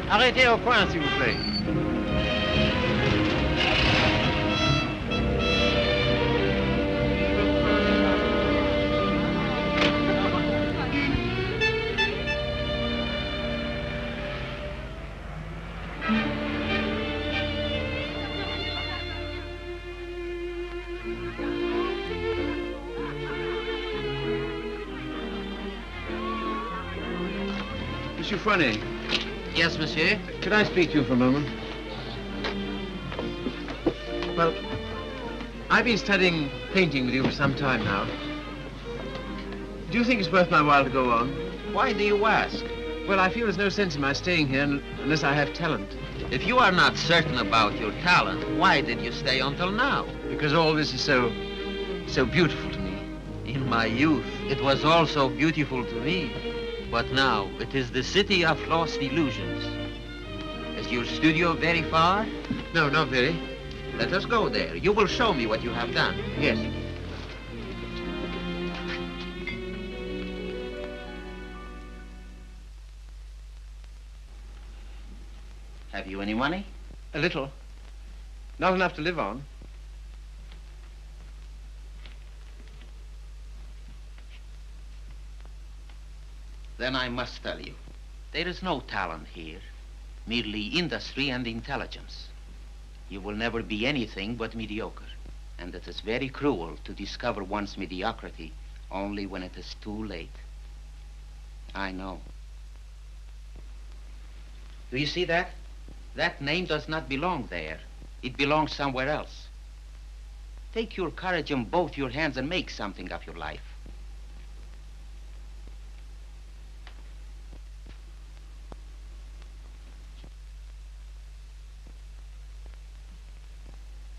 Arrêtez au coin, s'il vous plaît. Monsieur Fournet. Yes, monsieur? Could I speak to you for a moment? Well, I've been studying painting with you for some time now. Do you think it's worth my while to go on? Why do you ask? Well, I feel there's no sense in my staying here unless I have talent. If you are not certain about your talent, why did you stay until now? Because all this is so beautiful to me. In my youth, it was also beautiful to me. But now, it is the city of lost illusions. Is your studio very far? No, not very. Let us go there. You will show me what you have done. Yes. Have you any money? A little. Not enough to live on. Then I must tell you, there is no talent here, merely industry and intelligence. You will never be anything but mediocre, and it is very cruel to discover one's mediocrity only when it is too late. I know. Do you see that? That name does not belong there. It belongs somewhere else. Take your courage in both your hands and make something of your life.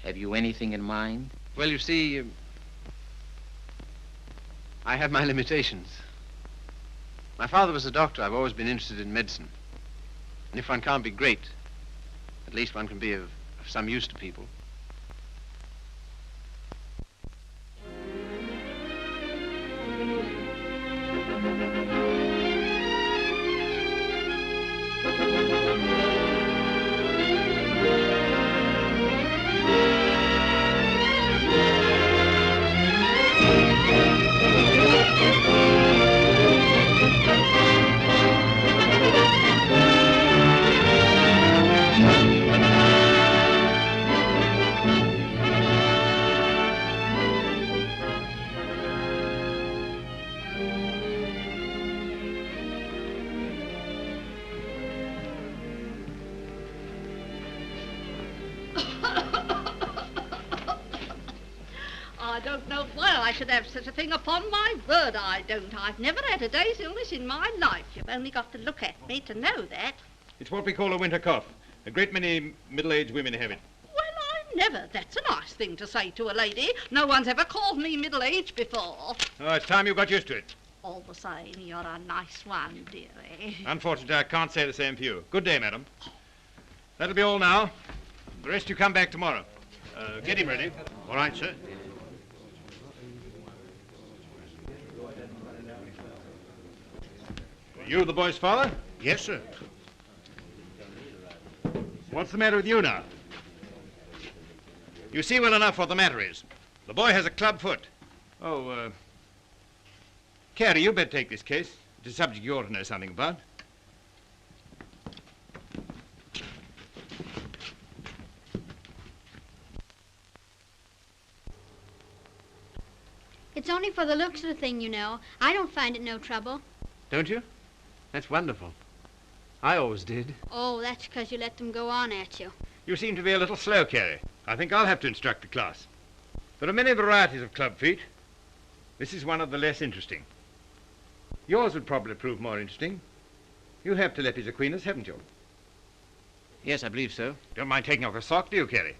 Have you anything in mind? Well, you see, I have my limitations. My father was a doctor. I've always been interested in medicine. And if one can't be great, at least one can be of some use to people. Have such a thing, upon my word I don't. I've never had a day's illness in my life. You've only got to look at me to know that. It's what we call a winter cough. A great many middle-aged women have it. Well, I never. That's a nice thing to say to a lady. No one's ever called me middle-aged before. Oh, it's time you got used to it. All the same, you're a nice one, dearie. Unfortunately, I can't say the same for you. Good day, madam. That'll be all now. The rest you come back tomorrow. Get him ready. All right, sir. You the boy's father? Yes, sir. What's the matter with you now? You see well enough what the matter is. The boy has a club foot. Oh, Carrie, you better take this case. It's a subject you ought to know something about. It's only for the looks of the thing, you know. I don't find it no trouble. Don't you? That's wonderful. I always did. Oh, that's because you let them go on at you. You seem to be a little slow, Carrie. I think I'll have to instruct the class. There are many varieties of club feet. This is one of the less interesting. Yours would probably prove more interesting. You have Telepi's Aquinas, haven't you? Yes, I believe so. Don't mind taking off a sock, do you, Carrie?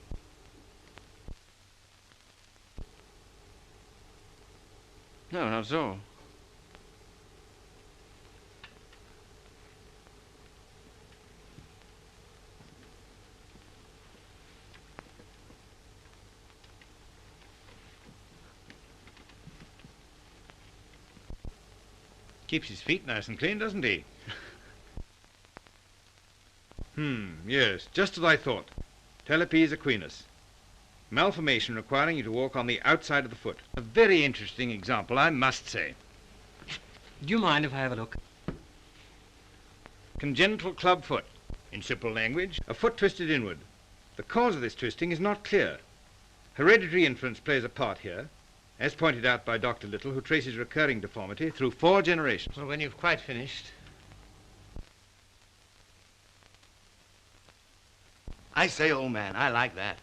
No, not at all. Keeps his feet nice and clean, doesn't he? Yes, just as I thought. Telepes equinus. Malformation requiring you to walk on the outside of the foot. A very interesting example, I must say. Do you mind if I have a look? Congenital club foot. In simple language, a foot twisted inward. The cause of this twisting is not clear. Hereditary influence plays a part here, as pointed out by Dr. Little, who traces recurring deformity through 4 generations. Well, when you've quite finished. I say, old man, I like that.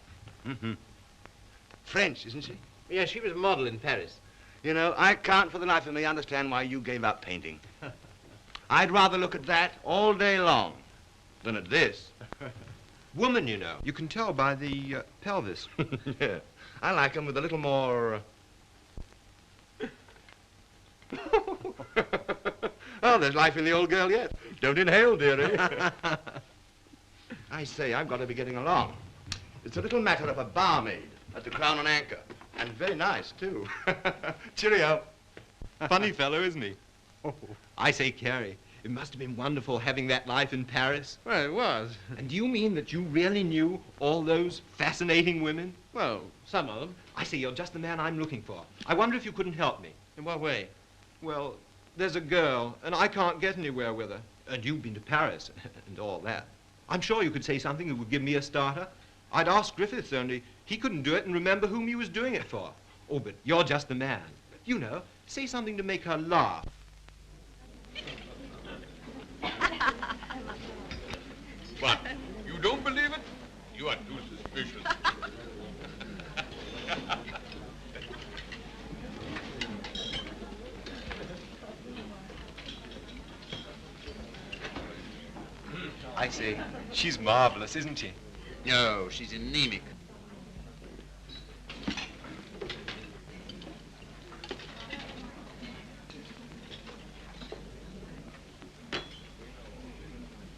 French, isn't she? Yeah, she was a model in Paris. You know, I can't for the life of me understand why you gave up painting. I'd rather look at that all day long than at this. Woman, you know. You can tell by the pelvis. Yeah. I like them with a little more... Oh, there's life in the old girl yet. Don't inhale, dearie. I say, I've got to be getting along. It's a little matter of a barmaid at the Crown and Anchor. And very nice, too. Cheerio. Funny fellow, isn't he? Oh. I say, Carrie, it must have been wonderful having that life in Paris. Well, it was. And do you mean that you really knew all those fascinating women? Well, some of them. I say, you're just the man I'm looking for. I wonder if you couldn't help me. In what way? Well, there's a girl, and I can't get anywhere with her. And you've been to Paris and all that. I'm sure you could say something that would give me a starter. I'd ask Griffiths, only he couldn't do it and remember whom he was doing it for. Oh, but you're just the man. You know, say something to make her laugh. What? You don't believe it? You are too suspicious. I say, she's marvelous, isn't she? No, she's anemic.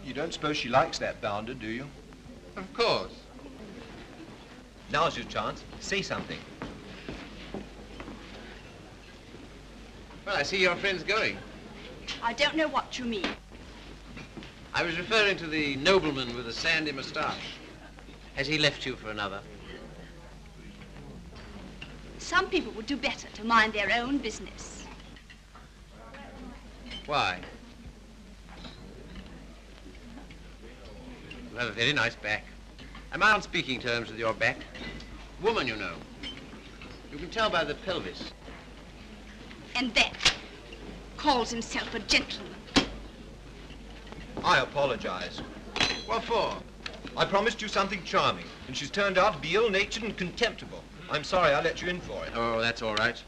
You don't suppose she likes that bounder, do you? Of course. Now's your chance. Say something. Well, I see your friend's going. I don't know what you mean. I was referring to the nobleman with the sandy moustache. Has he left you for another? Some people would do better to mind their own business. Why? You have a very nice back. Am I on speaking terms with your back? Woman, you know. You can tell by the pelvis. And that calls himself a gentleman. I apologize. What for? I promised you something charming, and she's turned out to be ill-natured and contemptible. I'm sorry I let you in for it. Oh, that's all right.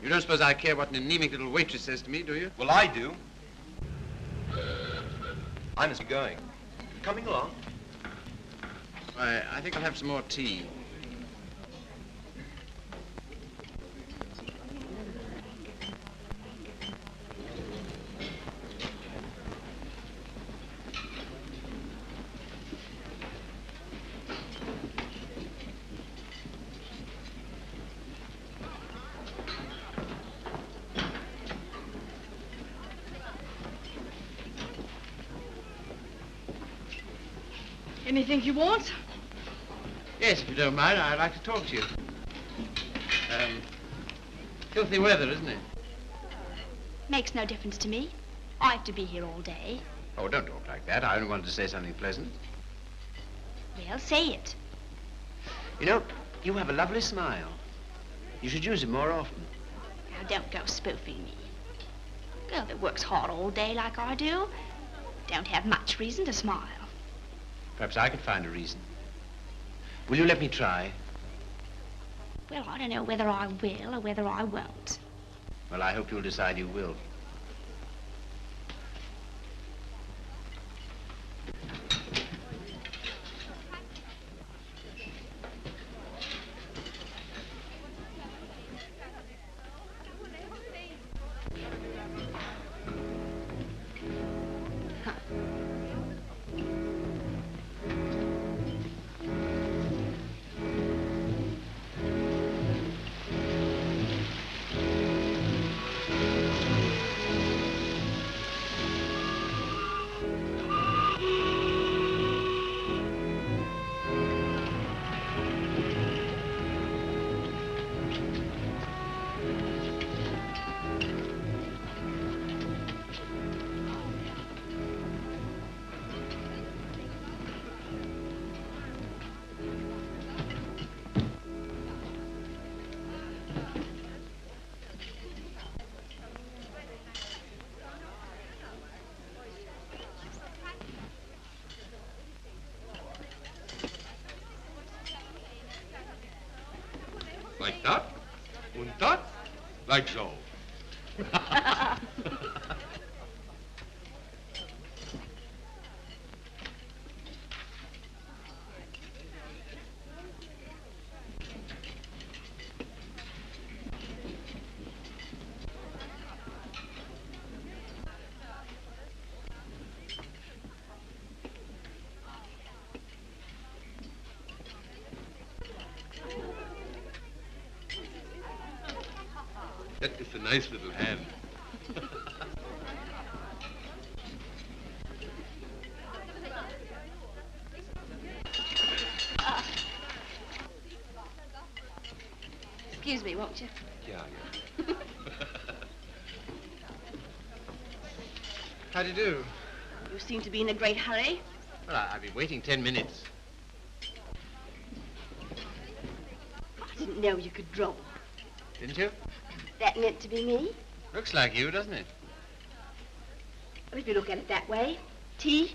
You don't suppose I care what an anemic little waitress says to me, do you? Well, I do. I must be going. Coming along? Why, I think I'll have some more tea. Anything you want? Yes, if you don't mind, I'd like to talk to you. Filthy weather, isn't it? Makes no difference to me. I have to be here all day. Oh, don't talk like that. I only wanted to say something pleasant. Well, say it. You know, you have a lovely smile. You should use it more often. Now, don't go spoofing me. A girl that works hard all day like I do don't have much reason to smile. Perhaps I could find a reason. Will you let me try? Well, I don't know whether I will or whether I won't. Well, I hope you'll decide you will. Like that, and that, like so. That is a nice little hand. Excuse me, won't you? Yeah. How do you do? You seem to be in a great hurry. Well, I've been waiting 10 minutes. I didn't know you could draw. Didn't you? That meant to be me? Looks like you, doesn't it? Well, if you look at it that way. Tea?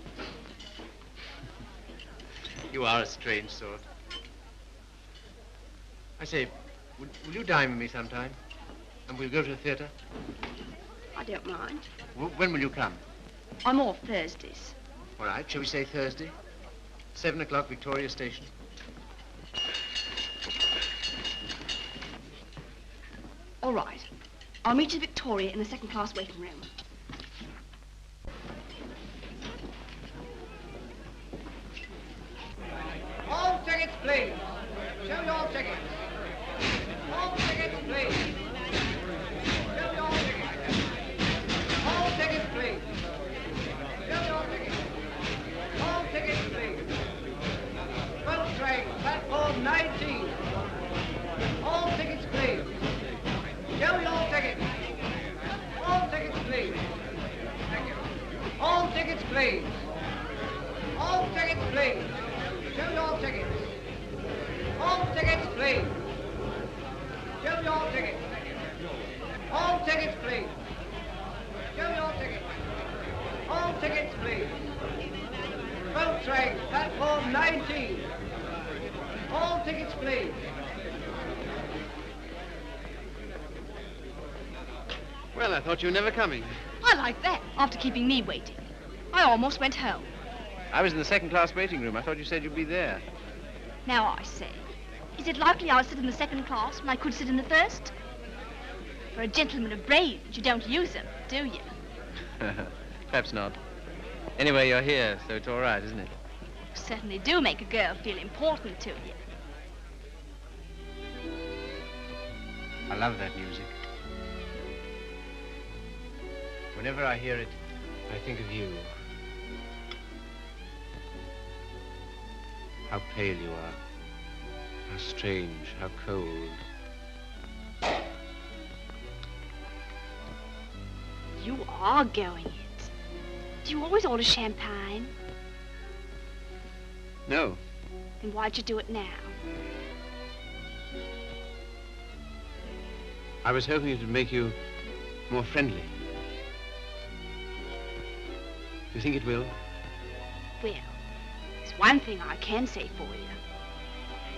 You are a strange sort. I say, will you dine with me sometime? And we'll go to the theatre? I don't mind. When will you come? I'm off Thursdays. All right, shall we say Thursday? 7 o'clock, Victoria Station. All right. I'll meet you at Victoria in the second-class waiting room. All tickets, please. Show your tickets. All tickets, please. Show your tickets. All tickets, please. Show your tickets. All tickets, please. Boat train, platform 19. All tickets, please. Show your tickets. All tickets, please. Thank you. All tickets, please. All tickets, please. Show your tickets. All tickets, please. Show your tickets. All tickets, please. Show your tickets. All tickets, please. Boat train, platform 19. All tickets, please. Well, I thought you were never coming. I like that, after keeping me waiting. I almost went home. I was in the second-class waiting room. I thought you said you'd be there. Now I say, is it likely I'll sit in the second class when I could sit in the first? For a gentleman of brains, you don't use them, do you? Perhaps not. Anyway, you're here, so it's all right, isn't it? You certainly do make a girl feel important to you. I love that music. Whenever I hear it, I think of you. How pale you are. How strange, how cold. You are going it. Do you always order champagne? No. Then why'd you do it now? I was hoping it would make you more friendly. Do you think it will? Well, there's one thing I can say for you.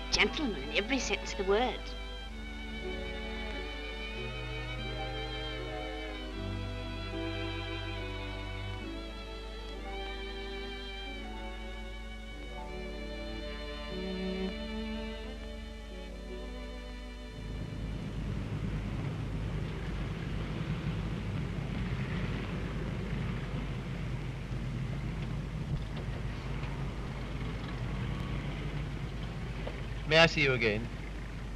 A gentleman in every sense of the word. May I see you again?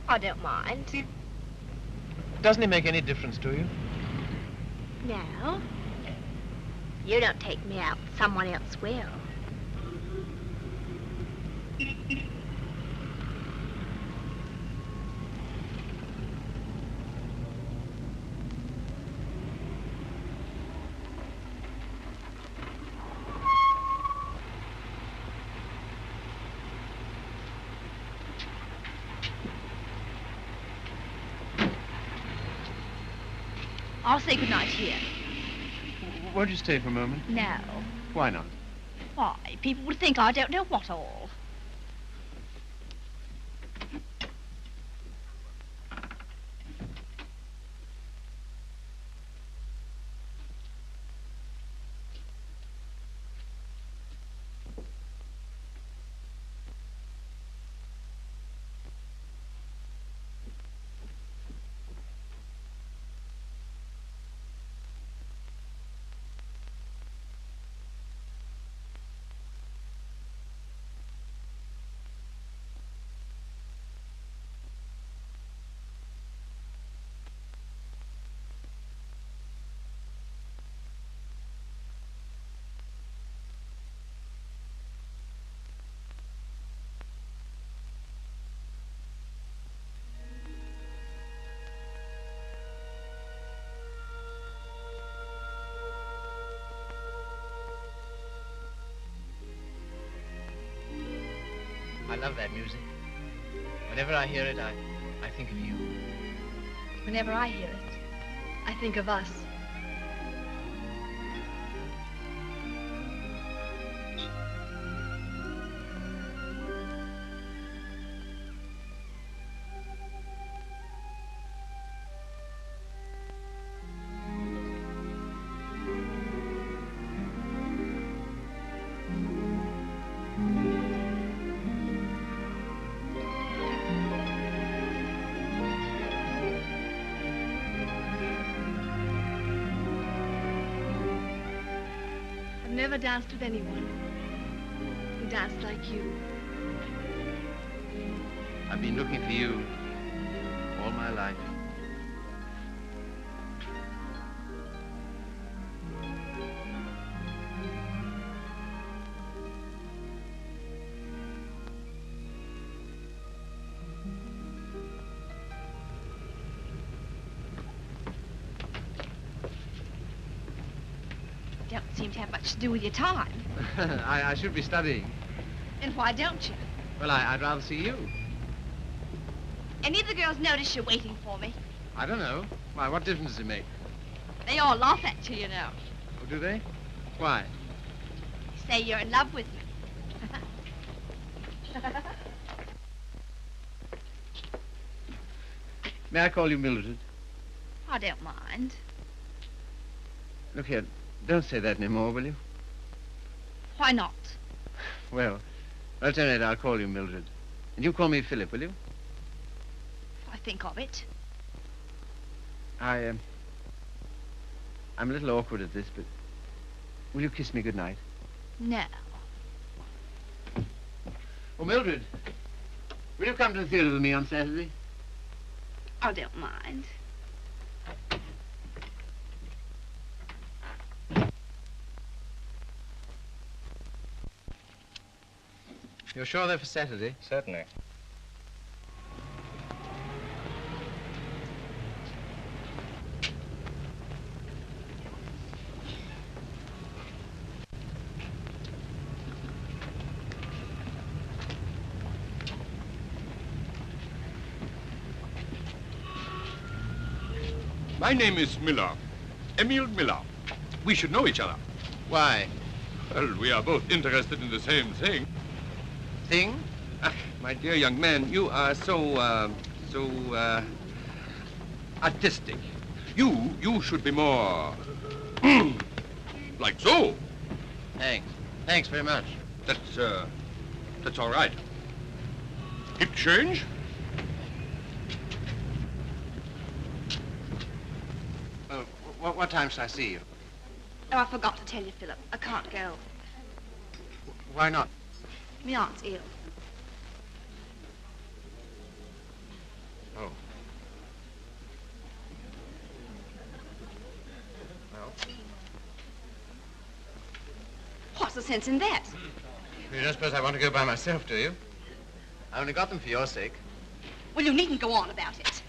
I don't mind. Doesn't it make any difference to you? No. You don't take me out, someone else will. I'll say goodnight here. Won't you stay for a moment? No. Why not? Why? People would think I don't know what all. I love that music. Whenever I hear it, I think of you. Whenever I hear it, I think of us. I've never danced with anyone who danced like you. I've been looking for you all my life. Don't seem to have much to do with your time. I should be studying. And why don't you? Well, I'd rather see you. Any of the girls notice you're waiting for me? I don't know. Why, what difference does it make? They all laugh at you, you know. Oh, do they? Why? Say you're in love with me. May I call you Mildred? I don't mind. Look here, don't say that anymore, will you? Why not? Well, at any rate, I'll call you Mildred. And you call me Philip, will you? I think of it. I'm a little awkward at this, but will you kiss me goodnight? No. Oh, Mildred, will you come to the theater with me on Saturday? I don't mind. You're sure they're for Saturday? Certainly. My name is Miller. Emil Miller. We should know each other. Why? Well, we are both interested in the same thing. Thing? My dear young man, you are so artistic. You should be more like so. Thanks. Thanks very much. That's all right. Hip change? What time shall I see you? Oh, I forgot to tell you, Philip. I can't go. Why not? My aunt's ill. Oh. Well? What's the sense in that? You don't suppose I want to go by myself, do you? I only got them for your sake. Well, you needn't go on about it.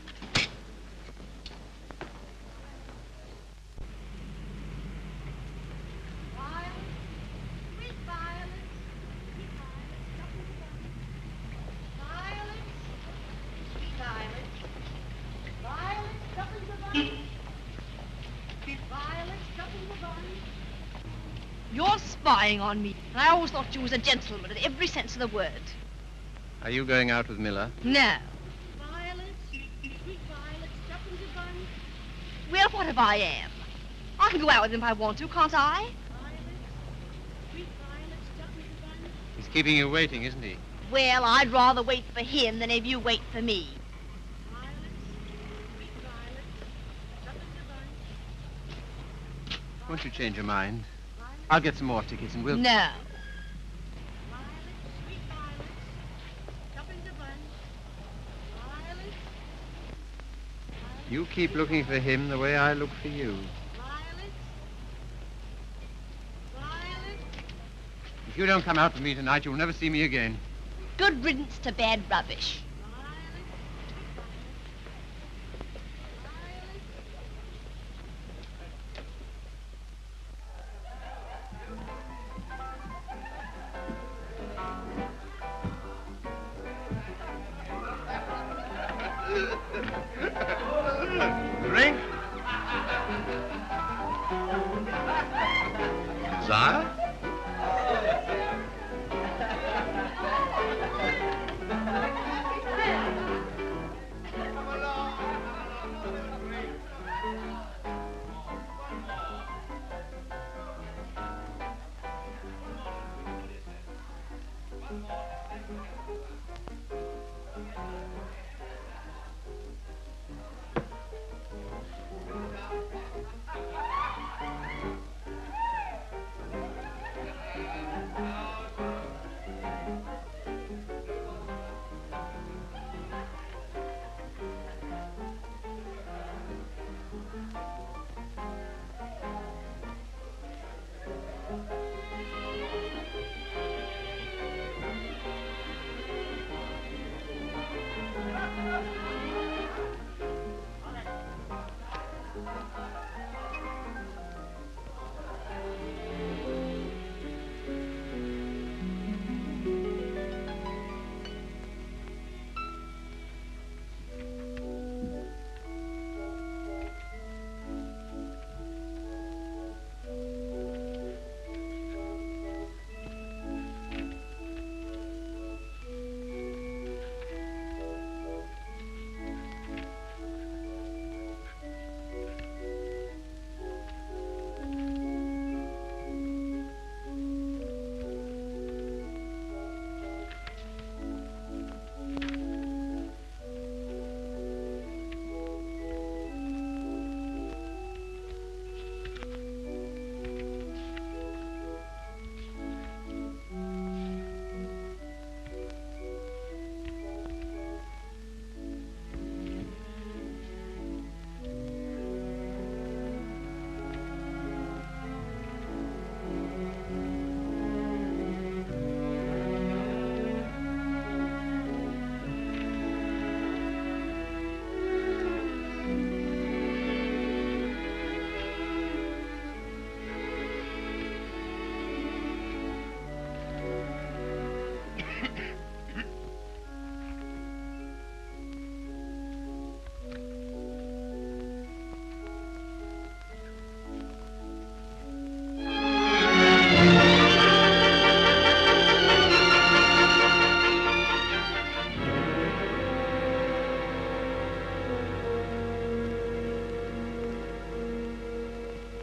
You're spying on me. And I always thought you was a gentleman in every sense of the word. Are you going out with Miller? No. Well, what if I am? I can go out with him if I want to, can't I? He's keeping you waiting, isn't he? Well, I'd rather wait for him than if you wait for me. Won't you change your mind? I'll get some more tickets and we'll... No. You keep looking for him the way I look for you. If you don't come out with me tonight, you'll never see me again. Good riddance to bad rubbish. Sire?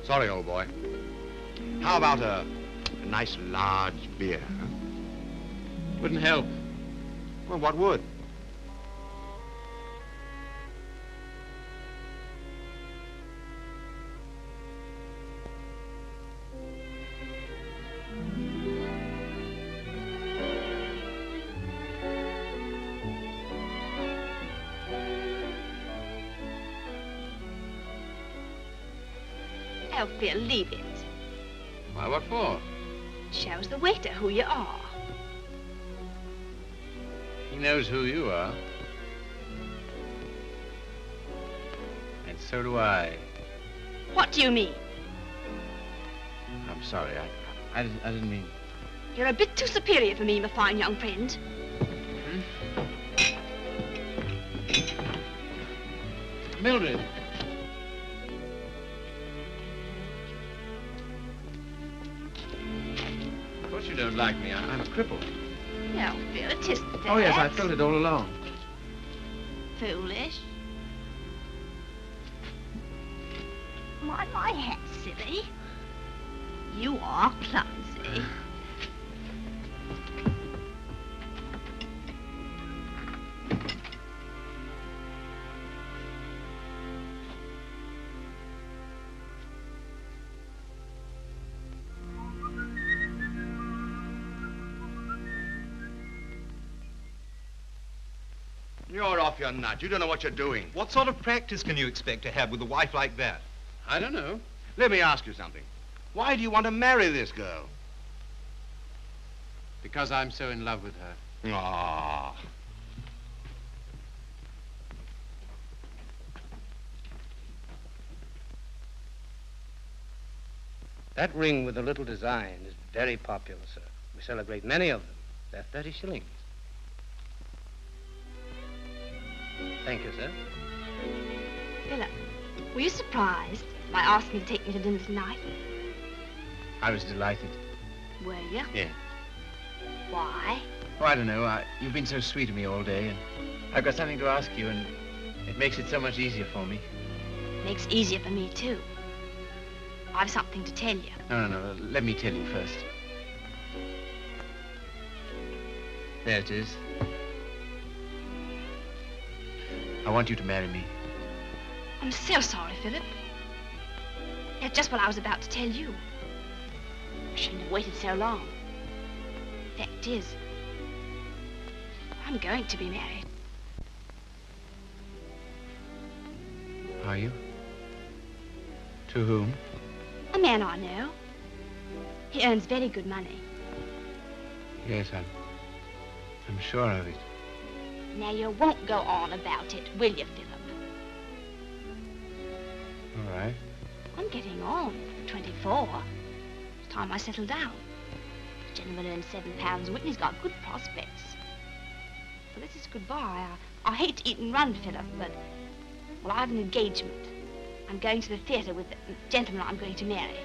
Sorry, old boy. How about a nice large beer? Huh? Wouldn't help. Well, what would? Oh, Phil, leave it. Why, what for? Shows the waiter who you are. He knows who you are. And so do I. What do you mean? I'm sorry, I didn't mean... You're a bit too superior for me, my fine young friend. Mildred. Of course you don't like me. I'm a cripple. No, Phil, it isn't that. Oh, yes, I felt it all along. Foolish. My hat, silly. You are clumsy. You're off your nut. You don't know what you're doing. What sort of practice can you expect to have with a wife like that? I don't know. Let me ask you something. Why do you want to marry this girl? Because I'm so in love with her. Ah. That ring with the little design is very popular, sir. We sell a great many of them. They're 30 shillings. Thank you, sir. Philip, were you surprised by asking me to take me to dinner tonight? I was delighted. Were you? Yeah. Why? Oh, I don't know. You've been so sweet to me all day, and I've got something to ask you, and it makes it so much easier for me. Makes it easier for me, too. I've something to tell you. No. Let me tell you first. There it is. I want you to marry me. I'm so sorry, Philip. That's just what I was about to tell you. I shouldn't have waited so long. Fact is, I'm going to be married. Are you? To whom? A man I know. He earns very good money. Yes, I'm sure of it. Now, you won't go on about it, will you, Philip? All right. I'm getting on. 24. It's time I settle down. The gentleman earns £7 a week and he's got good prospects. Well, this is goodbye. I hate to eat and run, Philip, but, well, I have an engagement. I'm going to the theatre with the gentleman I'm going to marry.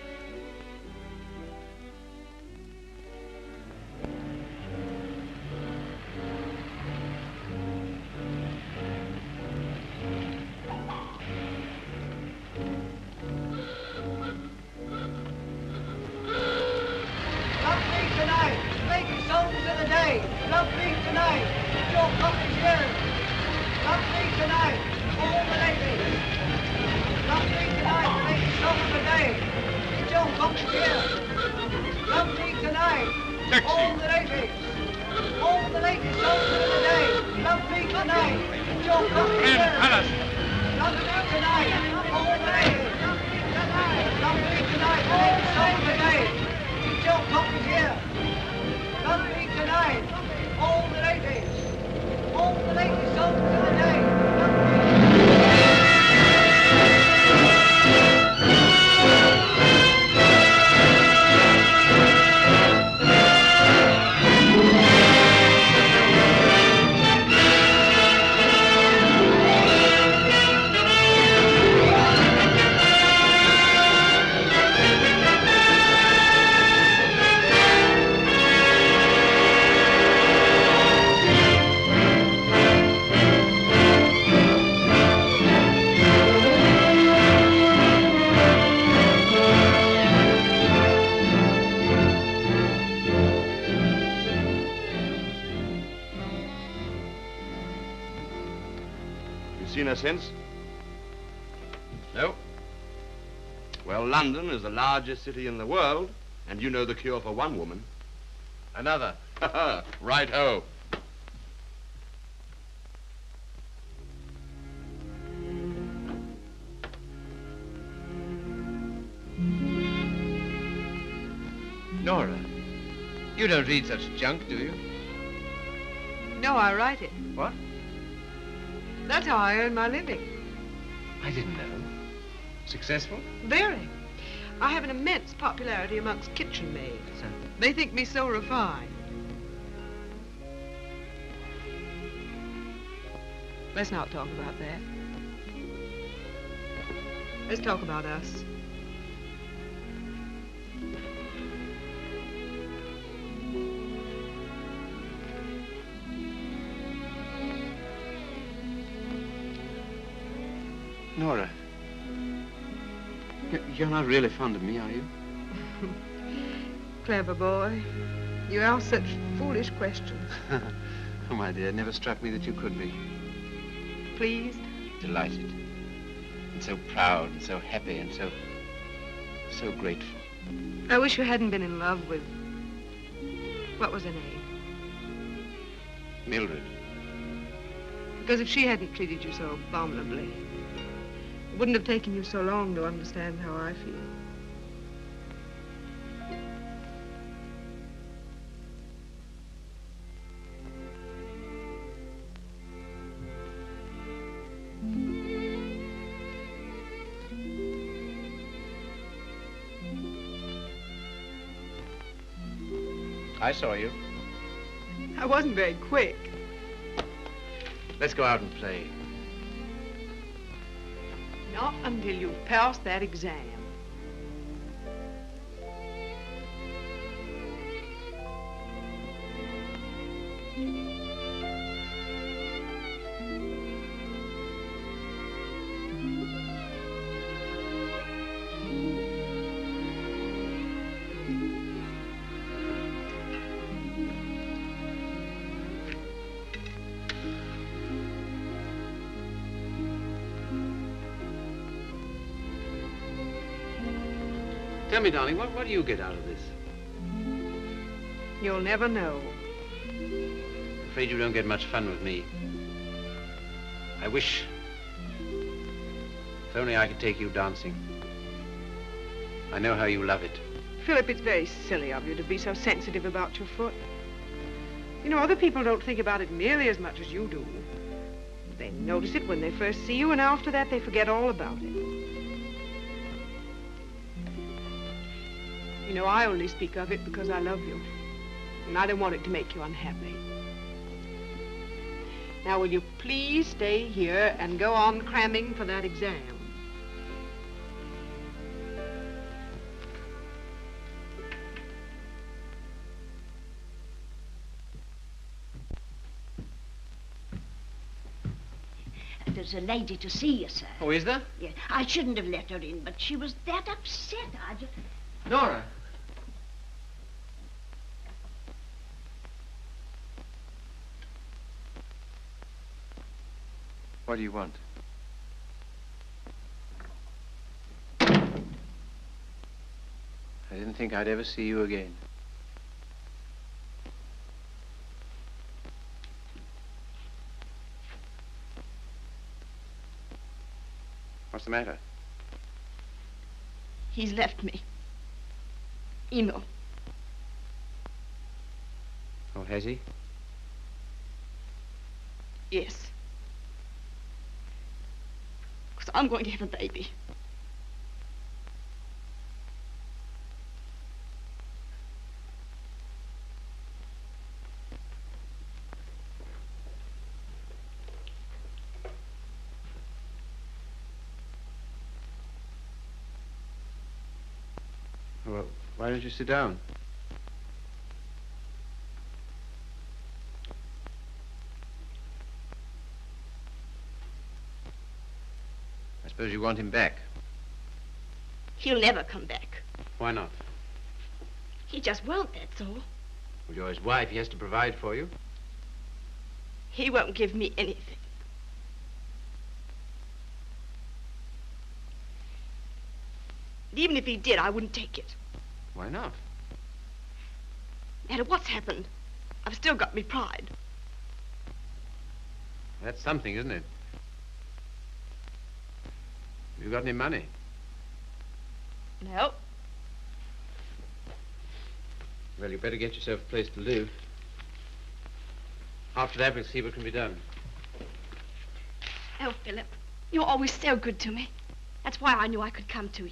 Seen her since? No. Well, London is the largest city in the world, and you know the cure for one woman. Another. Right-ho. Nora, you don't read such junk, do you? No, I write it. What? That's how I earn my living. I didn't know. Successful? Very. I have an immense popularity amongst kitchen maids. They think me so refined. Let's not talk about that. Let's talk about us. Nora, you're not really fond of me, are you? Clever boy. You ask such foolish questions. Oh, my dear, it never struck me that you could be. Pleased? Delighted. And so proud and so happy and so grateful. I wish you hadn't been in love with... What was her name? Mildred. Because if she hadn't treated you so abominably, it wouldn't have taken you so long to understand how I feel. I saw you. I wasn't very quick. Let's go out and play. Not until you've passed that exam. Tell me, darling, what do you get out of this? You'll never know. I'm afraid you don't get much fun with me. I wish... if only I could take you dancing. I know how you love it. Philip, it's very silly of you to be so sensitive about your foot. You know, other people don't think about it nearly as much as you do. They notice it when they first see you, and after that they forget all about it. You know, I only speak of it because I love you, and I don't want it to make you unhappy. Now, will you please stay here and go on cramming for that exam? There's a lady to see you, sir. Oh, is there? Yeah, I shouldn't have let her in, but she was that upset. I just... Nora. What do you want? I didn't think I'd ever see you again. What's the matter? He's left me. Eno. Oh, has he? Yes. Because I'm going to have a baby. Well, why don't you sit down? I suppose you want him back. He'll never come back. Why not? He just won't, that's all. Well, you're his wife. He has to provide for you. He won't give me anything. And even if he did, I wouldn't take it. Why not? No matter what's happened, I've still got me pride. That's something, isn't it? Have you got any money? No. Well, you better get yourself a place to live. After that, we'll see what can be done. Oh, Philip, you're always so good to me. That's why I knew I could come to you.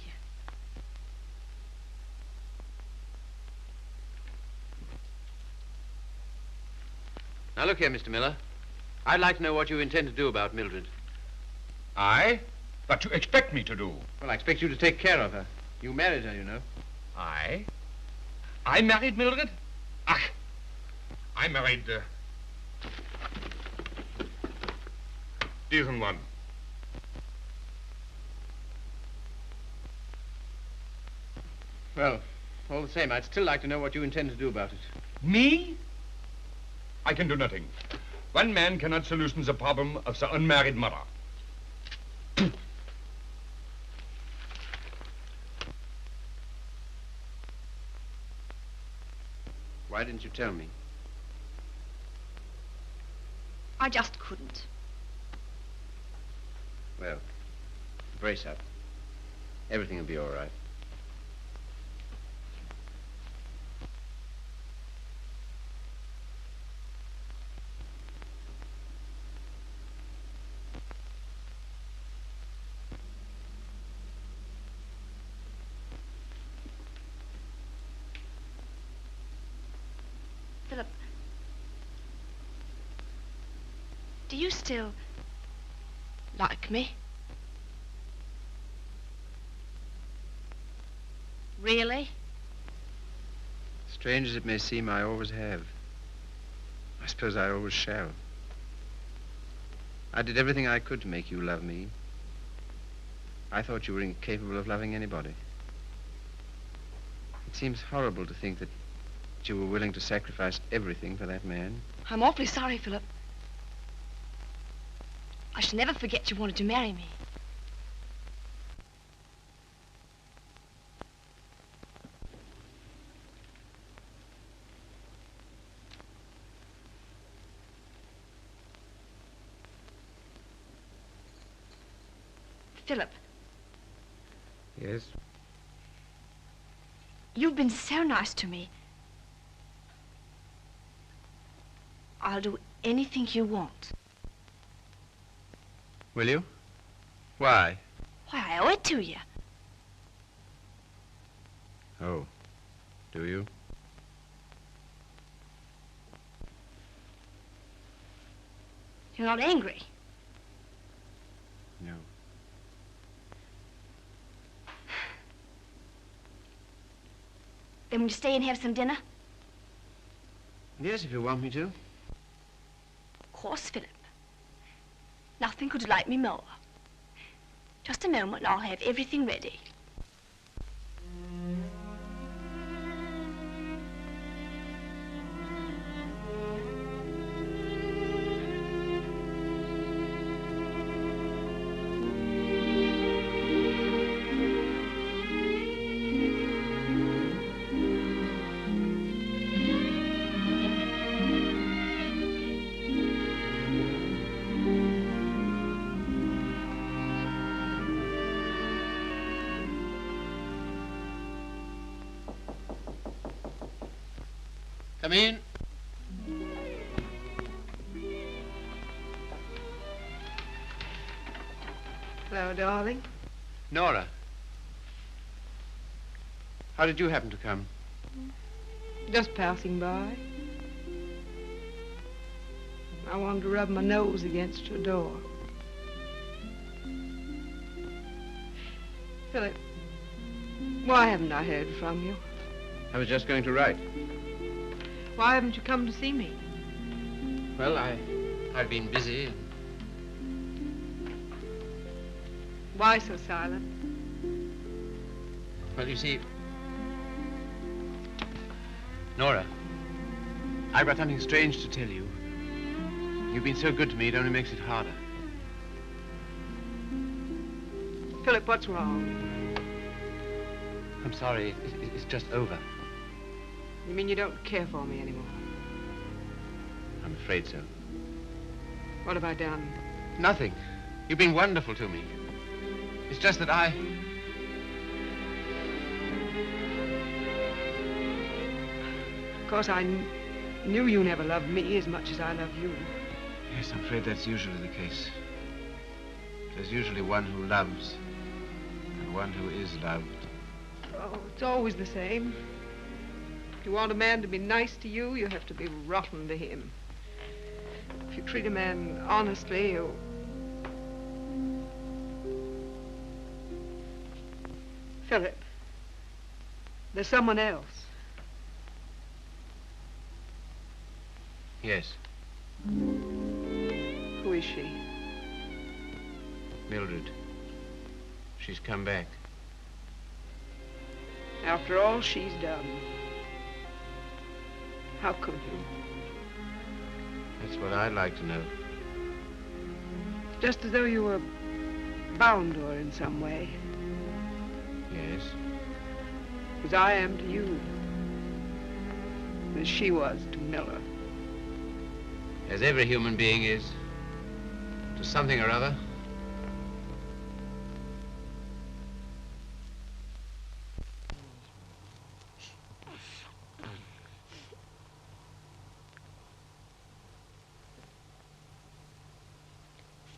Now, look here, Mr. Miller. I'd like to know what you intend to do about Mildred. I? What you expect me to do? Well, I expect you to take care of her. You married her, you know. I? I married Mildred? Ach, I married, diesen one. Well, all the same, I'd still like to know what you intend to do about it. Me? I can do nothing. One man cannot solution the problem of the unmarried mother. Why didn't you tell me? I just couldn't. Well, brace up. Everything will be all right. Philip, do you still like me? Really? Strange as it may seem, I always have. I suppose I always shall. I did everything I could to make you love me. I thought you were incapable of loving anybody. It seems horrible to think that you were willing to sacrifice everything for that man. I'm awfully sorry, Philip. I shall never forget you wanted to marry me. Philip. Yes? You've been so nice to me. I'll do anything you want. Will you? Why? Why, I owe it to you. Oh, do you? You're not angry. No. Then will you stay and have some dinner? Yes, if you want me to. Of course, Philip. Nothing could delight me more. Just a moment and I'll have everything ready. Come in. Hello, darling. Nora. How did you happen to come? Just passing by. I wanted to rub my nose against your door. Philip, why haven't I heard from you? I was just going to write. Why haven't you come to see me? Well, I've been busy. Why so silent? Well, you see, Nora, I've got something strange to tell you. You've been so good to me, it only makes it harder. Philip, what's wrong? I'm sorry, it's just over. You mean you don't care for me anymore? I'm afraid so. What have I done? Nothing. You've been wonderful to me. It's just that Of course, I knew you never loved me as much as I love you. Yes, I'm afraid that's usually the case. There's usually one who loves and one who is loved. Oh, it's always the same. If you want a man to be nice to you, you have to be rotten to him. If you treat a man honestly, you... Philip, there's someone else. Yes. Who is she? Mildred. She's come back. After all she's done. How could you? That's what I'd like to know. Just as though you were bound to her in some way. Yes. As I am to you. As she was to Miller. As every human being is. To something or other.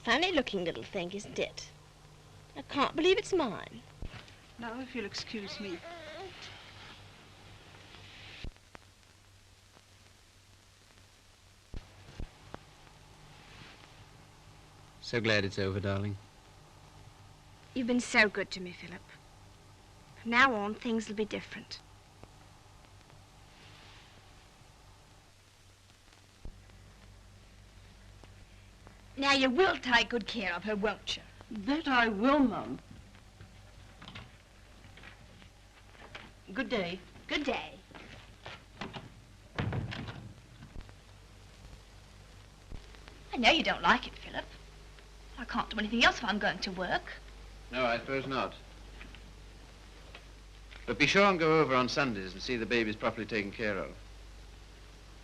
Funny-looking little thing, isn't it? I can't believe it's mine. Now, if you'll excuse me. So glad it's over, darling. You've been so good to me, Philip. From now on, things will be different. Now, you will take good care of her, won't you? That I will, Mum. Good day. Good day. I know you don't like it, Philip. I can't do anything else if I'm going to work. No, I suppose not. But be sure and go over on Sundays and see the babies properly taken care of.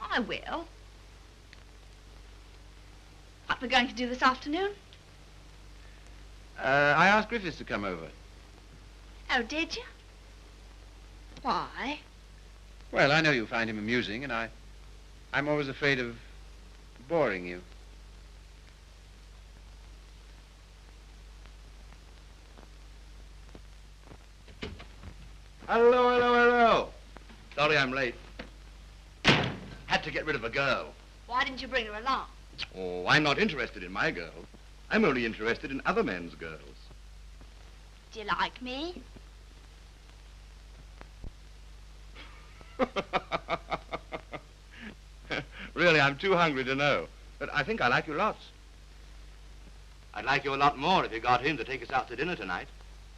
I will. What we're going to do this afternoon? I asked Griffiths to come over. Oh, did you? Why? Well, I know you find him amusing, and I'm always afraid of boring you. Hello, hello, hello. Sorry I'm late. Had to get rid of a girl. Why didn't you bring her along? Oh, I'm not interested in my girl. I'm only interested in other men's girls. Do you like me? Really, I'm too hungry to know. But I think I like you lots. I'd like you a lot more if you got him to take us out to dinner tonight.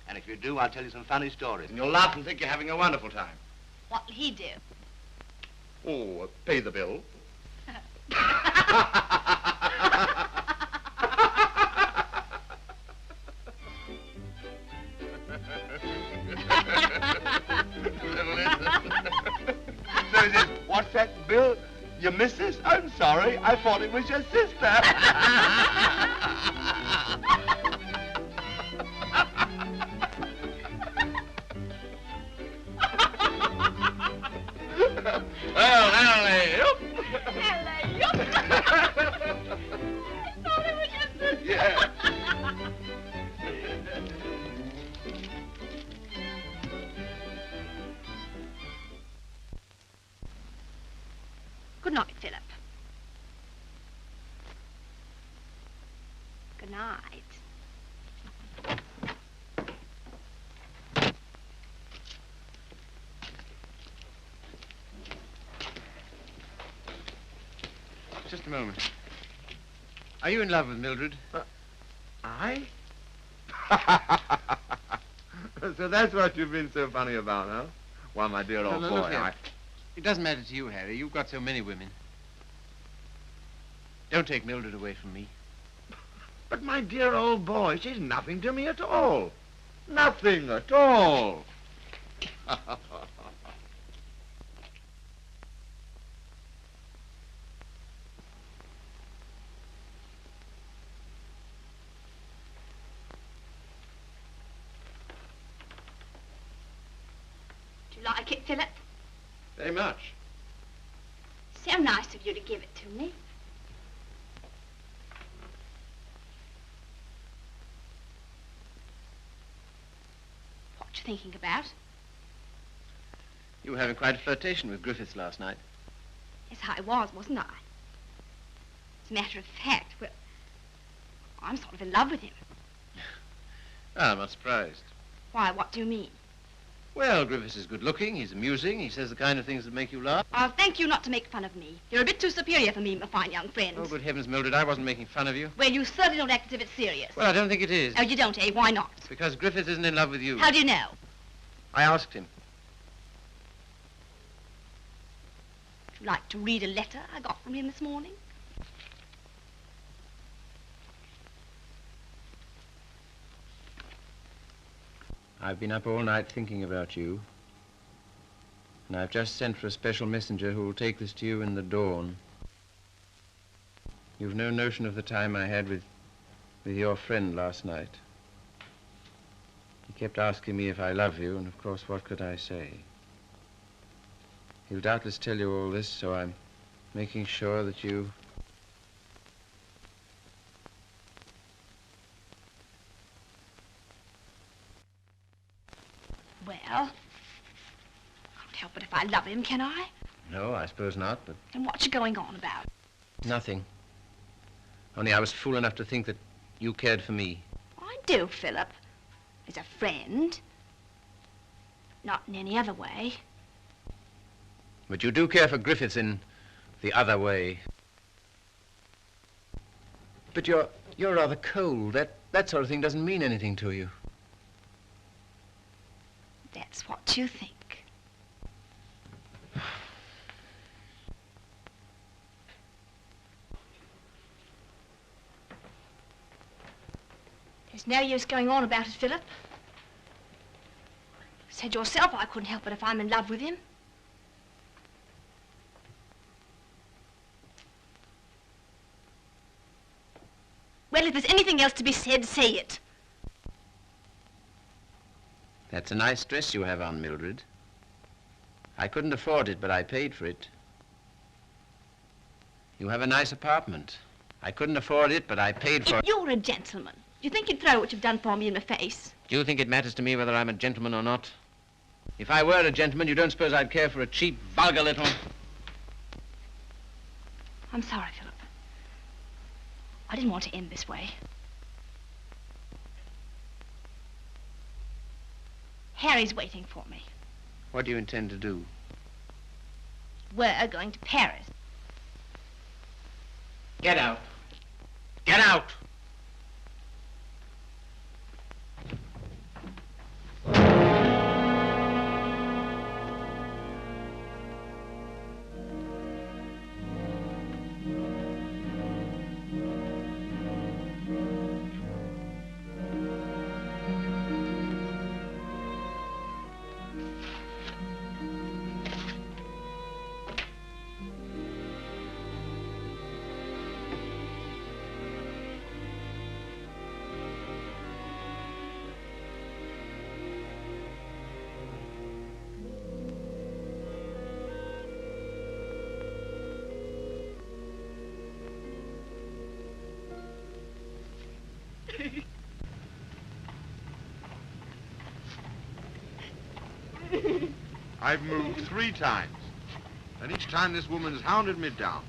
And if you do, I'll tell you some funny stories. And you'll laugh and think you're having a wonderful time. What'll he do? Oh, pay the bill. So he says, what's that bill? Your missus? I'm sorry. I thought it was your sister. Well, alley-oop. Alley-oop. I thought it was your sister. Yeah. Good night, Philip. Good night. Just a moment. Are you in love with Mildred? I? So that's what you've been so funny about, huh? Well, my dear old No, boy, look here. It doesn't matter to you, Harry. You've got so many women. Don't take Mildred away from me. But my dear old boy, she's nothing to me at all. Nothing at all. Do you like it, Philip? Very much. So nice of you to give it to me. What you thinking about? You were having quite a flirtation with Griffiths last night. Yes, I was, wasn't I? As a matter of fact, well, I'm sort of in love with him. Ah, I'm not surprised. Why, what do you mean? Well, Griffiths is good-looking, he's amusing, he says the kind of things that make you laugh. I'll thank you not to make fun of me. You're a bit too superior for me, my fine young friend. Oh, good heavens, Mildred, I wasn't making fun of you. Well, you certainly don't act as if it's serious. Well, I don't think it is. Oh, you don't, eh? Why not? Because Griffiths isn't in love with you. How do you know? I asked him. Would you like to read a letter I got from him this morning? I've been up all night thinking about you. And I've just sent for a special messenger who will take this to you in the dawn. You've no notion of the time I had with your friend last night. He kept asking me if I love you, and of course, what could I say? He'll doubtless tell you all this, so I'm making sure that you... Well, can't help it if I love him, can I? No, I suppose not, but... And what's you going on about? Nothing. Only I was fool enough to think that you cared for me. I do, Philip. As a friend. Not in any other way. But you do care for Griffiths in the other way. But you're rather cold. That sort of thing doesn't mean anything to you. That's what you think. There's no use going on about it, Philip. Said yourself I couldn't help it if I'm in love with him. Well, if there's anything else to be said, say it. That's a nice dress you have on, Mildred. I couldn't afford it, but I paid for it. You have a nice apartment. I couldn't afford it, but I paid for it. If you're a gentleman, do you think you'd throw what you've done for me in the face? Do you think it matters to me whether I'm a gentleman or not? If I were a gentleman, you don't suppose I'd care for a cheap, vulgar little... I'm sorry, Philip. I didn't want to end this way. Harry's waiting for me. What do you intend to do? We're going to Paris. Get out. Get out! I've moved 3 times, and each time this woman's hounded me down.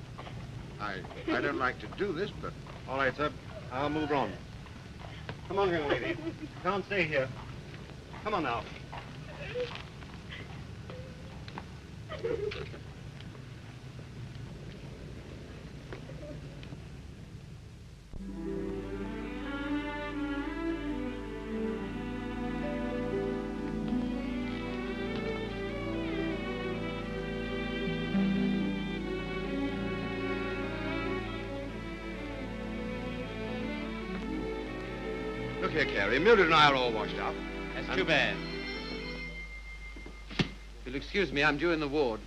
I don't like to do this, but... All right, sir. I'll move on. Come on, young lady. You can't stay here. Come on now. Look here, Carrie. Mildred and I are all washed up. That's too bad. If you'll excuse me, I'm due in the ward.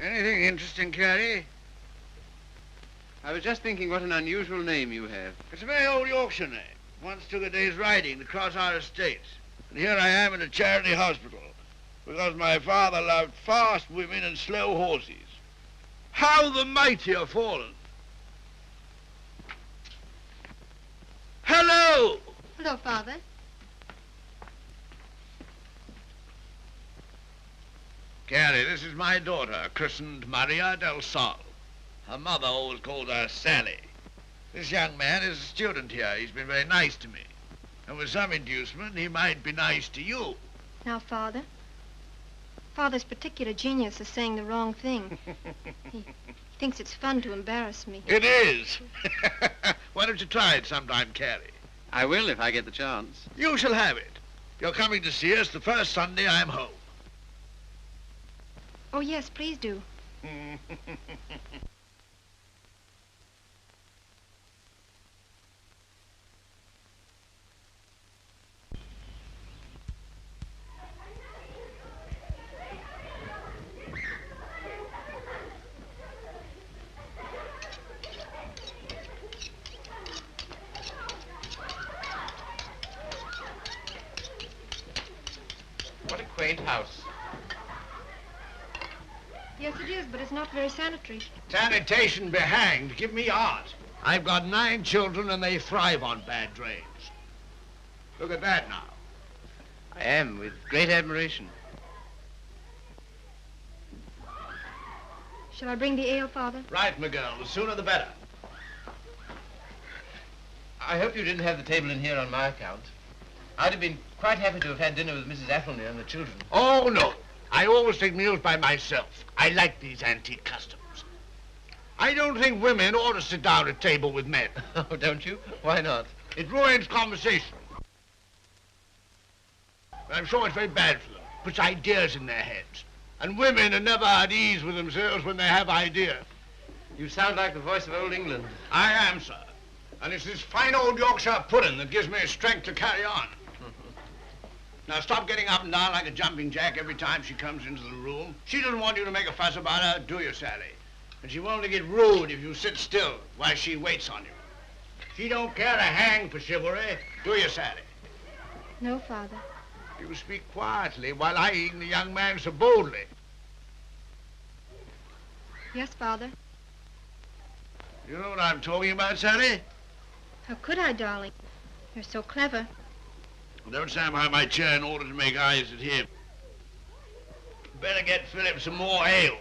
Anything interesting, Carrie? I was just thinking what an unusual name you have. It's a very old Yorkshire name. Once took a day's riding to cross our estates. And here I am in a charity hospital because my father loved fast women and slow horses. How the mighty are fallen. Hello! Hello, Father. Carrie, this is my daughter, christened Maria del Sol. Her mother always called her Sally. This young man is a student here. He's been very nice to me. And with some inducement, he might be nice to you. Now, Father. Father's particular genius is saying the wrong thing. He thinks it's fun to embarrass me. It is. Why don't you try it sometime, Carrie? I will if I get the chance. You shall have it. You're coming to see us the first Sunday I'm home. Oh, yes, please do. What a quaint house. Yes, it is, but it's not very sanitary. Sanitation be hanged. Give me art. I've got 9 children and they thrive on bad drains. Look at that now. I am, with great admiration. Shall I bring the ale, Father? Right, my girl. The sooner the better. I hope you didn't have the table in here on my account. I'd have been quite happy to have had dinner with Mrs. Athelney and the children. Oh, no. I always take meals by myself. I like these antique customs. I don't think women ought to sit down at table with men. Oh, don't you? Why not? It ruins conversation. I'm sure it's very bad for them. Puts ideas in their heads. And women are never at ease with themselves when they have ideas. You sound like the voice of old England. I am, sir. And it's this fine old Yorkshire pudding that gives me strength to carry on. Now stop getting up and down like a jumping jack every time she comes into the room. She doesn't want you to make a fuss about her, do you, Sally? And she won't get rude if you sit still while she waits on you. She don't care a hang for chivalry, do you, Sally? No, Father. You speak quietly while eyeing the young man so boldly. Yes, Father. You know what I'm talking about, Sally? How could I, darling? You're so clever. Don't stand behind my chair in order to make eyes at him. Better get Philip some more ale.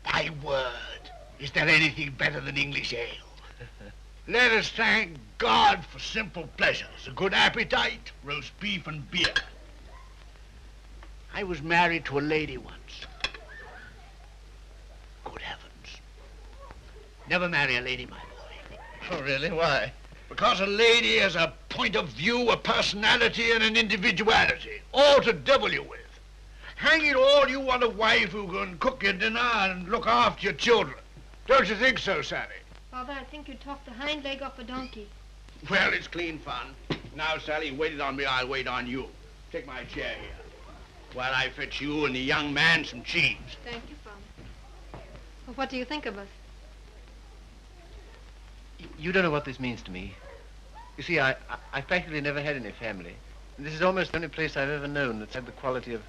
My word, is there anything better than English ale? Let us thank God for simple pleasures, a good appetite, roast beef and beer. I was married to a lady once. Good heavens. Never marry a lady, my boy. Oh, really? Why? Because a lady has a point of view, a personality, and an individuality, all to devil you with. Hang it all, you want a wife who can cook your dinner and look after your children. Don't you think so, Sally? Father, I think you talked the hind leg off a donkey. Well, it's clean fun. Now, Sally, you waited on me, I'll wait on you. Take my chair here, while I fetch you and the young man some cheese. Thank you, Father. Well, what do you think of us? You don't know what this means to me. You see, I've practically never had any family. And this is almost the only place I've ever known that's had the quality of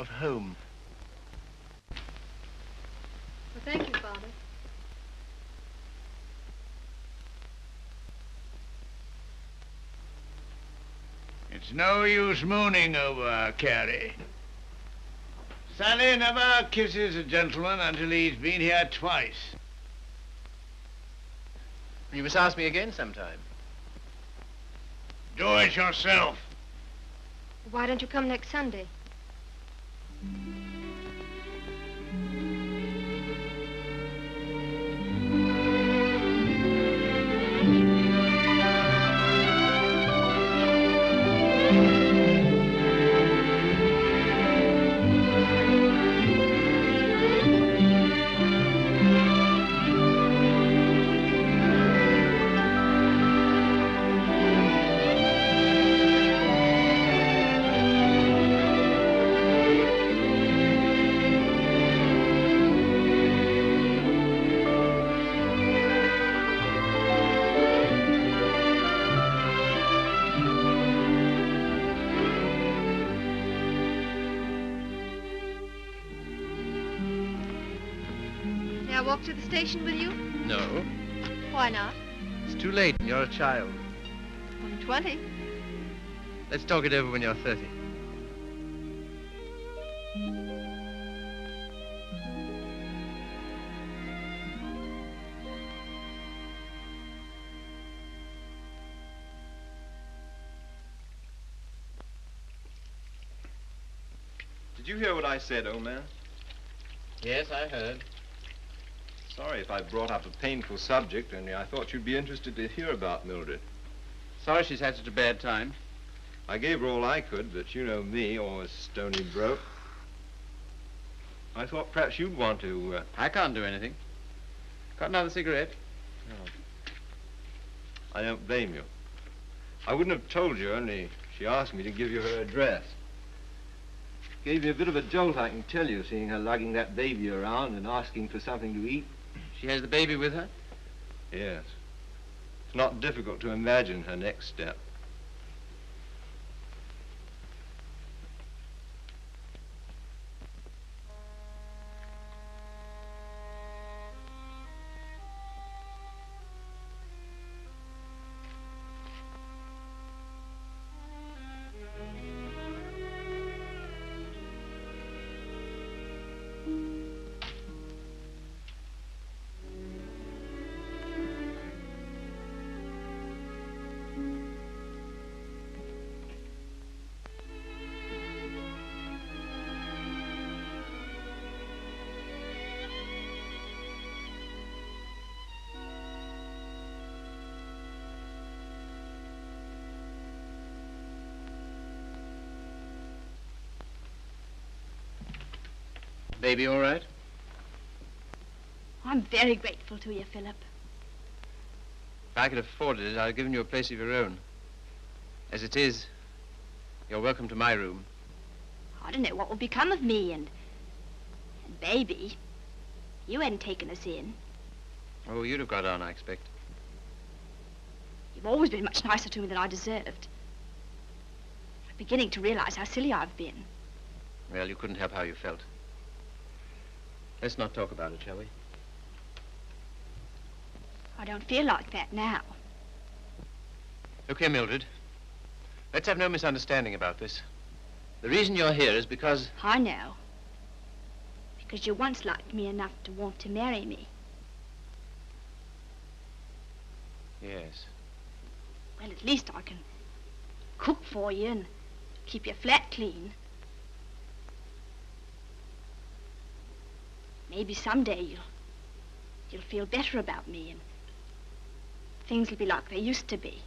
home. Well, thank you, Father. It's no use mooning over Carrie. Sally never kisses a gentleman until he's been here twice. You must ask me again sometime. Do it yourself. Why don't you come next Sunday? May I walk to the station with you? No. Why not? It's too late. You're a child. I'm 20. Let's talk it over when you're 30. Did you hear what I said, old man? Yes, I heard. Sorry if I brought up a painful subject, only I thought you'd be interested to hear about Mildred. Sorry she's had such a bad time. I gave her all I could, but you know me, always stony broke. I thought perhaps you'd want to... I can't do anything. Got another cigarette? No. I don't blame you. I wouldn't have told you, only she asked me to give you her address. Gave me a bit of a jolt, I can tell you, seeing her lugging that baby around and asking for something to eat. She has the baby with her? Yes. It's not difficult to imagine her next step. Baby all right? I'm very grateful to you, Philip. If I could afford it, I'd have given you a place of your own. As it is, you're welcome to my room. I don't know what will become of me and Baby. You hadn't taken us in. Oh, you'd have got on, I expect. You've always been much nicer to me than I deserved. I'm beginning to realize how silly I've been. Well, you couldn't help how you felt. Let's not talk about it, shall we? I don't feel like that now. Look here, Mildred. Let's have no misunderstanding about this. The reason you're here is because... I know. Because you once liked me enough to want to marry me. Yes. Well, at least I can cook for you and keep your flat clean. Maybe someday you'll feel better about me and things will be like they used to be.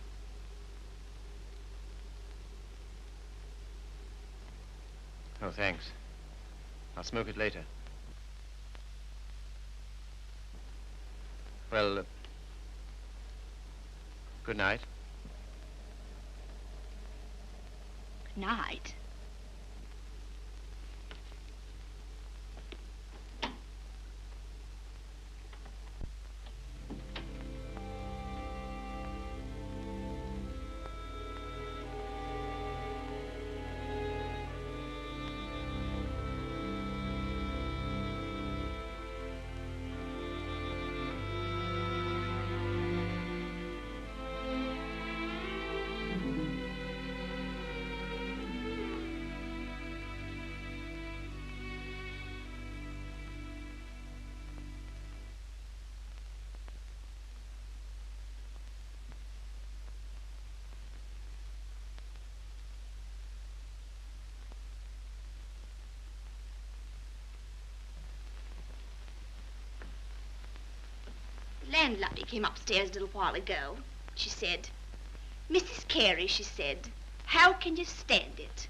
Oh, thanks. I'll smoke it later. Well, good night. Good night. The landlady came upstairs a little while ago. She said, "Mrs. Carey," she said, "how can you stand it?"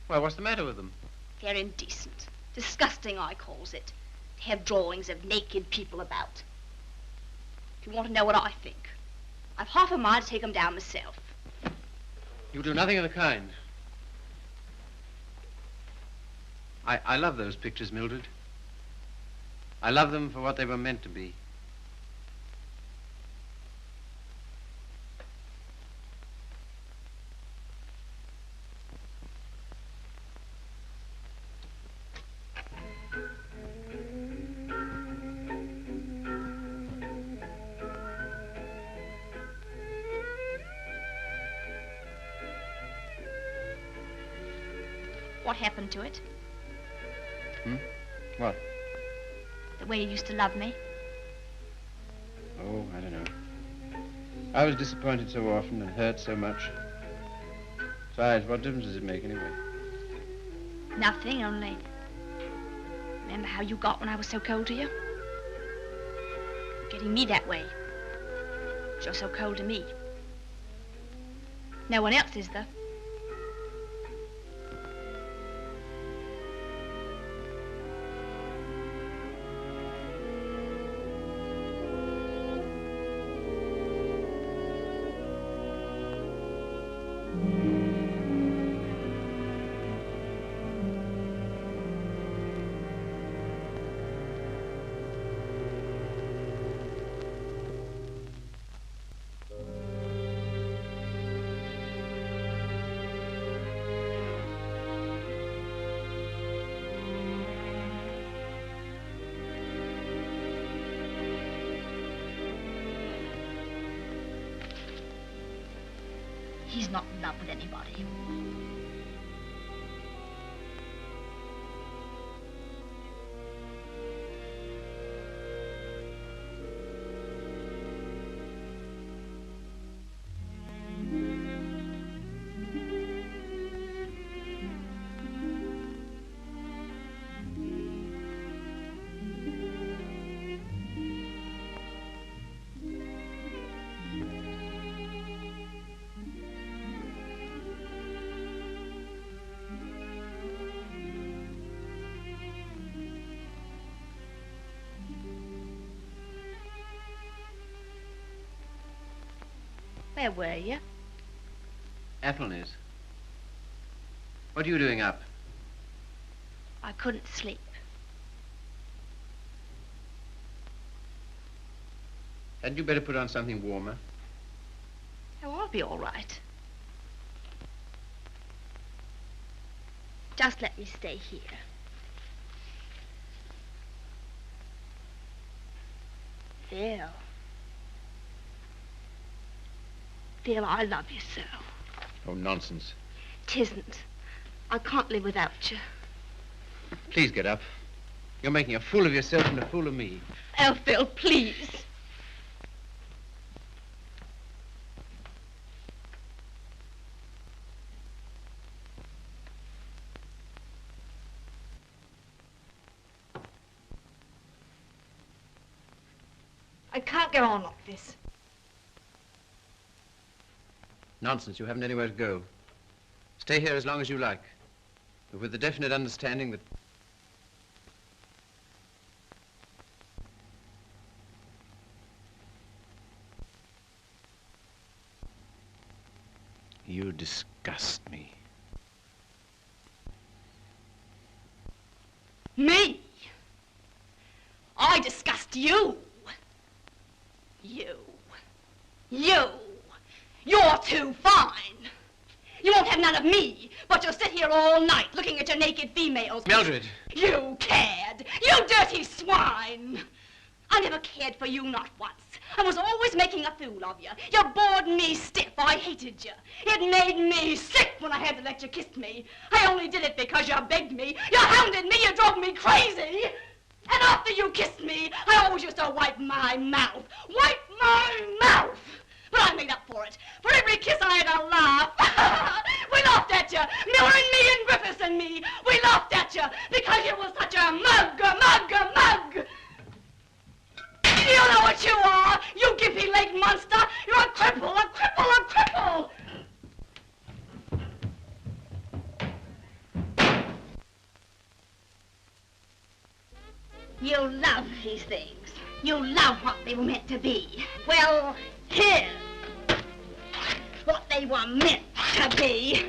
Well, what's the matter with them? They're indecent. Disgusting, I calls it. To have drawings of naked people about. If you want to know what I think, I've half a mind to take them down myself. You do nothing of the kind. I love those pictures, Mildred. I love them for what they were meant to be. What happened to it? What? The way you used to love me? Oh, I don't know. I was disappointed so often and hurt so much. Besides, what difference does it make anyway? Nothing, only... Remember how you got when I was so cold to you? Getting me that way. You're so cold to me. No one else is, though. He's not in love with anybody. Where were you? Athelney's. What are you doing up? I couldn't sleep. Hadn't you better put on something warmer? Oh, I'll be all right. Just let me stay here. Phil. Phil, I love you so. Oh, nonsense. 'Tisn't. I can't live without you. Please get up. You're making a fool of yourself and a fool of me. Oh, Phil, please. I can't go on like this. Nonsense. You haven't anywhere to go. Stay here as long as you like, but with the definite understanding that you disgust me. Me? I disgust you. You. You're too fine. You won't have none of me, but you'll sit here all night looking at your naked females. Mildred! You cared. You dirty swine. I never cared for you, not once. I was always making a fool of you. You bored me stiff. I hated you. It made me sick when I had to let you kiss me. I only did it because you begged me. You hounded me. You drove me crazy. And after you kissed me, I always used to wipe my mouth. Wipe my mouth! But I made up for it. For every kiss I had a laugh. We laughed at you. Miller and me and Griffiths and me. We laughed at you because you were such a mug. You know what you are, you gimpy-legged monster. You're a cripple. You love these things. You love what they were meant to be. Well, here's what they were meant to be.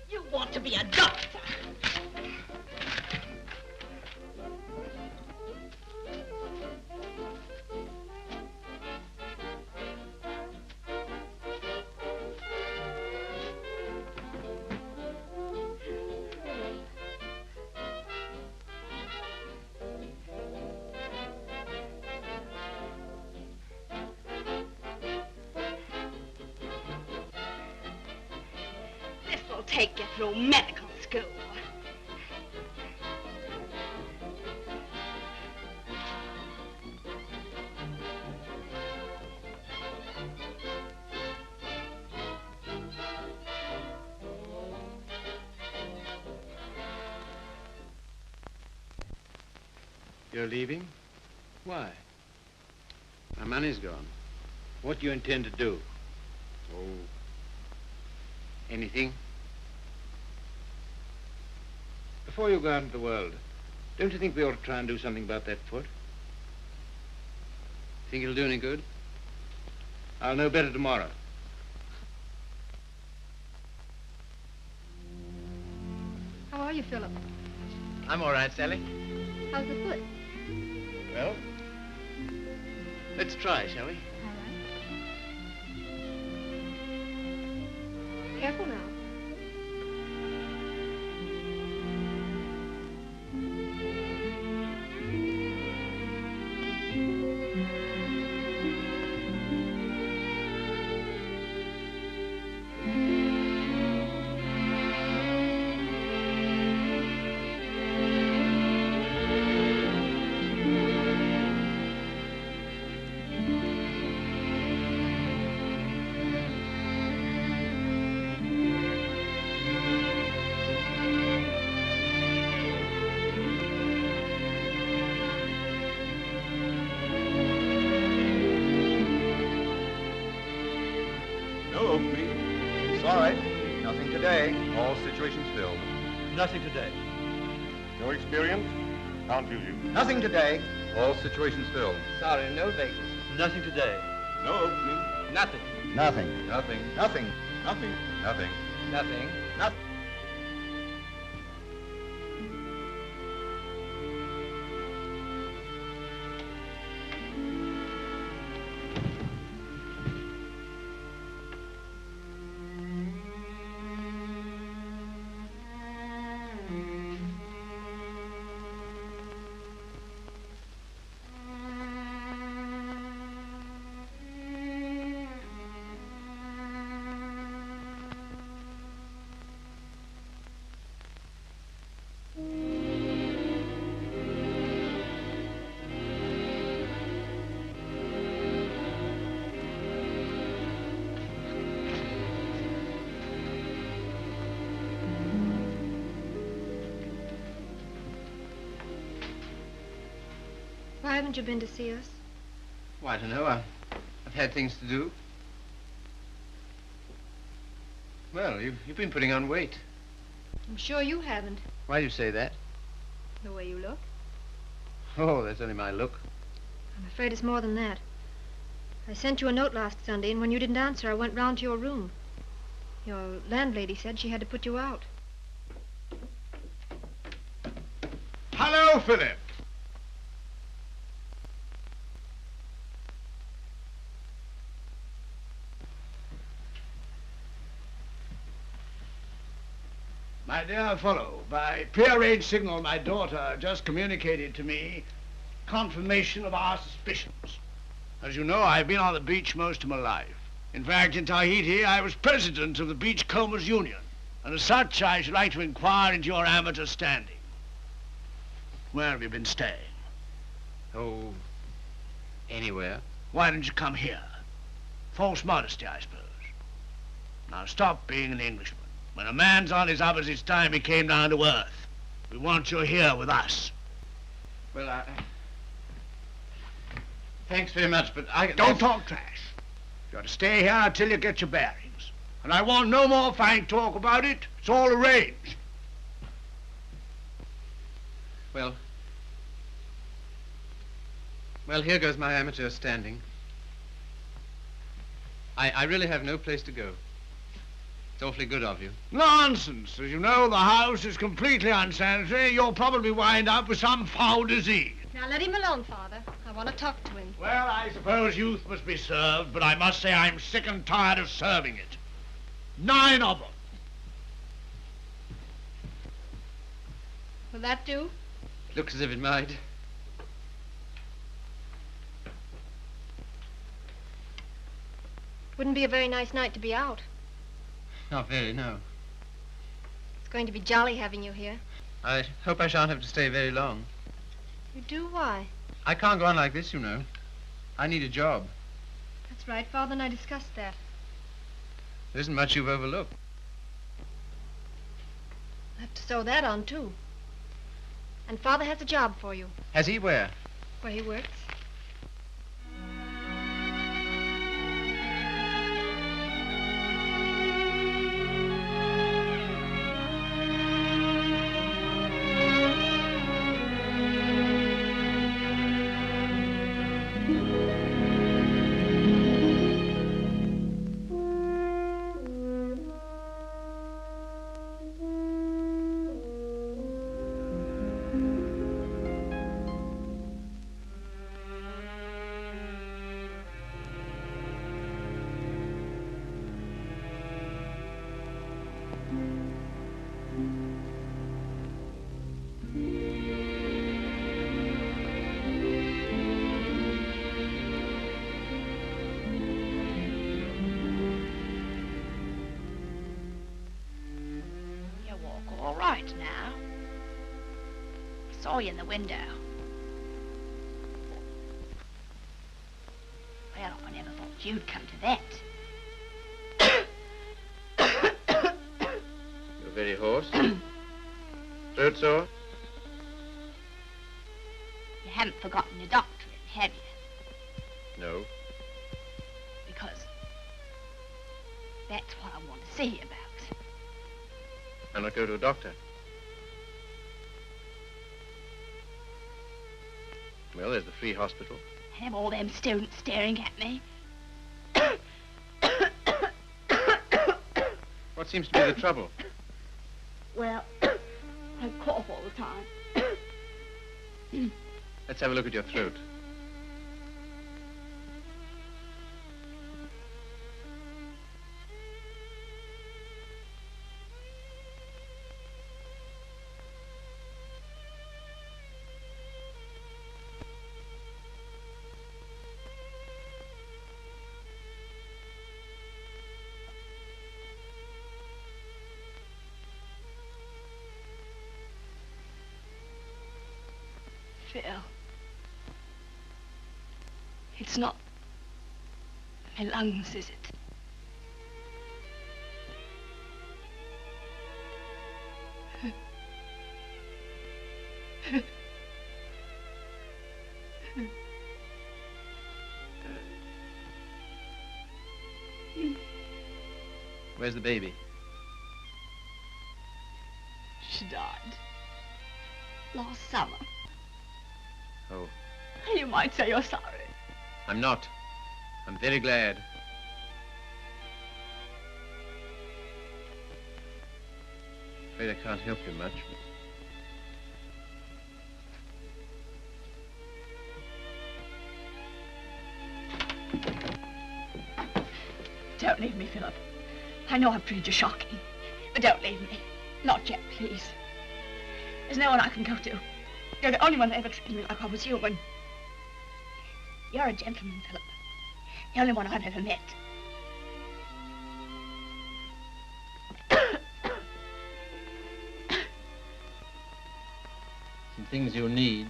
You want to be a doctor. Take you through medical school. You're leaving? Why? My money's gone. What do you intend to do? Oh, anything. Before you go out into the world, don't you think we ought to try and do something about that foot? Think it'll do any good? I'll know better tomorrow. How are you, Philip? I'm all right, Sally. How's the foot? Well, let's try, shall we? All right. Careful now. today. All situations filled. Nothing today. No experience? Can't use you. Nothing today. All situations filled. Sorry, no vacancy. Nothing today. No opening. Nothing. Nothing. Nothing. Nothing. Nothing. Nothing. Nothing. Nothing. Why haven't you been to see us? Oh, I don't know. I've had things to do. Well, you've been putting on weight. I'm sure you haven't, Why do you say that? the way you look. Oh, that's only my look. I'm afraid it's more than that. I sent you a note last Sunday, and when you didn't answer, I went round to your room. Your landlady said she had to put you out. Hello, Philip. My dear fellow, by prearranged signal, my daughter just communicated to me confirmation of our suspicions. As you know, I've been on the beach most of my life. In fact, in Tahiti, I was president of the Beachcombers Union, and as such, I should like to inquire into your amateur standing. Where have you been staying? Oh, anywhere. Why didn't you come here? False modesty, I suppose. Now stop being an Englishman. When a man's on his uppers, it's time he came down to earth. We want you here with us. Well, thanks very much, but I... Don't talk trash. You ought to stay here until you get your bearings. And I want no more fine talk about it. It's all arranged. Well, here goes my amateur standing. I really have no place to go. It's awfully good of you. Nonsense. As you know, the house is completely unsanitary. You'll probably wind up with some foul disease. Now let him alone, Father. I want to talk to him. Well, I suppose youth must be served, but I must say I'm sick and tired of serving it. 9 of them. Will that do? Looks as if it might. Wouldn't be a very nice night to be out. Not very, no. It's going to be jolly having you here. I hope I shan't have to stay very long. You do? Why? I can't go on like this, you know. I need a job. That's right. Father and I discussed that. There isn't much you've overlooked. I have to sew that on, too. And Father has a job for you. Has he? Where? Where he works. Right now. I saw you in the window. Well, I never thought you'd come to that. You're very hoarse. Throat sore? You haven't forgotten your doctorate, have you? No. Because that's what I want to see you about. Why not go to a doctor? Well, there's the free hospital. Have all them students staring at me. What seems to be the trouble? Well, I cough all the time. Let's have a look at your throat. Phil, it's not my lungs, is it? Where's the baby? She died last summer. Oh, You might say you're sorry. I'm not. I'm very glad. Afraid I can't help you much. Don't leave me, Philip. I know I've treated you shocking, but don't leave me. Not yet, please. There's no one I can go to. You're the only one that ever treated me like I was human. You're a gentleman, Philip. The only one I've ever met. Some things you'll need.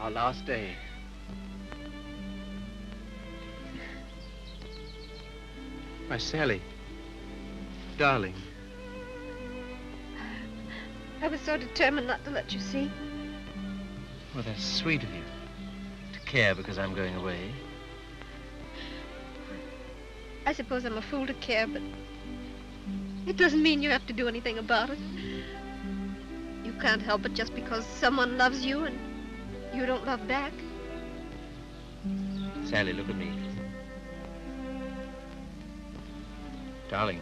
Our last day. Why, Sally. Darling. I was so determined not to let you see. Well, that's sweet of you. To care because I'm going away. I suppose I'm a fool to care, but it doesn't mean you have to do anything about it. You can't help it just because someone loves you and you don't love back. Sally, look at me. Darling,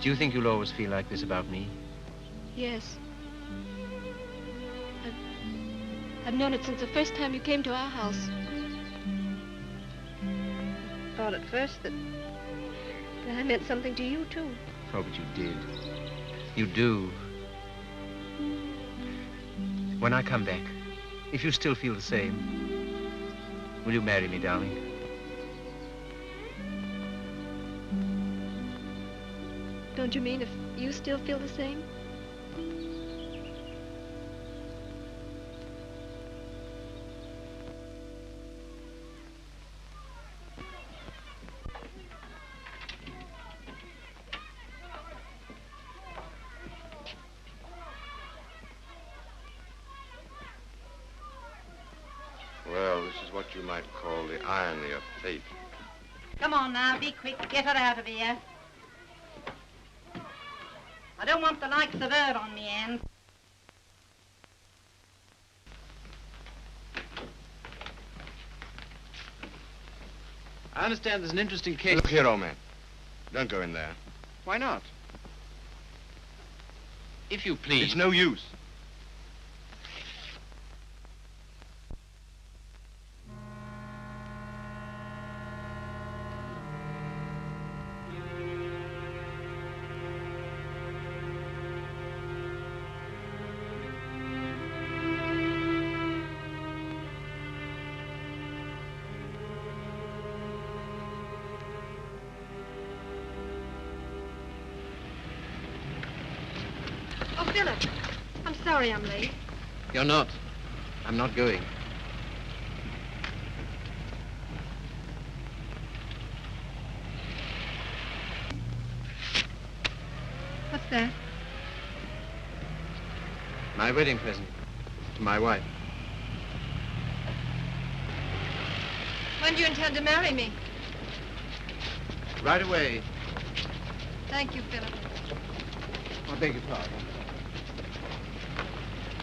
do you think you'll always feel like this about me? Yes. I've known it since the first time you came to our house. I thought at first that I meant something to you, too. Oh, but you did. You do. When I come back, if you still feel the same, will you marry me, darling? Don't you mean if you still feel the same? Well, this is what you might call the irony of fate. Come on now, be quick. Get her out of here. I don't want the likes of her on me end. I understand there's an interesting case. Look here, old man. Don't go in there. Why not? If you please. It's no use. Philip, I'm sorry I'm late. You're not. I'm not going. What's that? My wedding present to my wife. When do you intend to marry me? Right away. Thank you, Philip. I beg your pardon.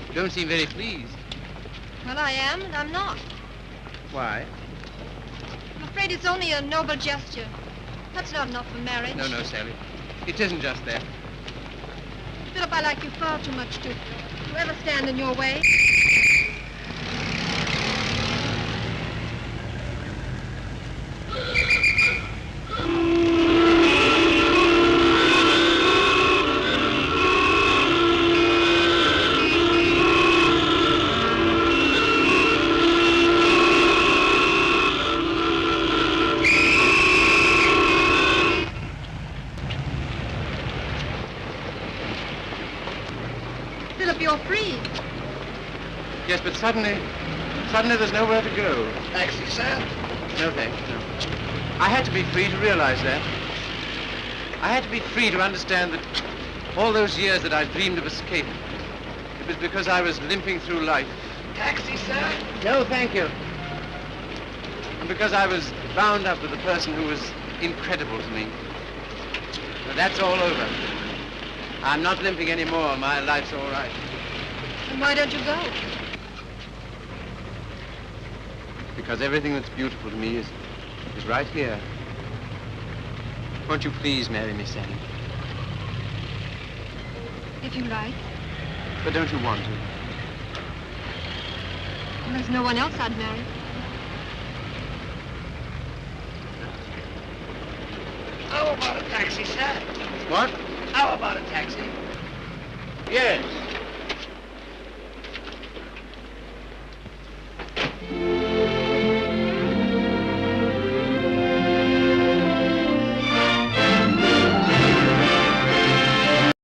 You don't seem very pleased. Well, I am, and I'm not. Why? I'm afraid it's only a noble gesture. That's not enough for marriage. No, Sally. It isn't just that. Philip, I like you far too much to ever stand in your way. Philip, you're free. Yes, but suddenly there's nowhere to go. Taxi, sir? No, thanks, no. I had to be free to realize that. I had to be free to understand that all those years that I dreamed of escape, it was because I was limping through life. Taxi, sir? No, thank you. And because I was bound up with a person who was incredible to me. But that's all over. I'm not limping anymore. My life's all right. And why don't you go? Because everything that's beautiful to me is right here. Won't you please marry me, Sally? If you like. But don't you want to? Well, there's no one else I'd marry. How about a taxi, sir? What? How about a taxi? Yes.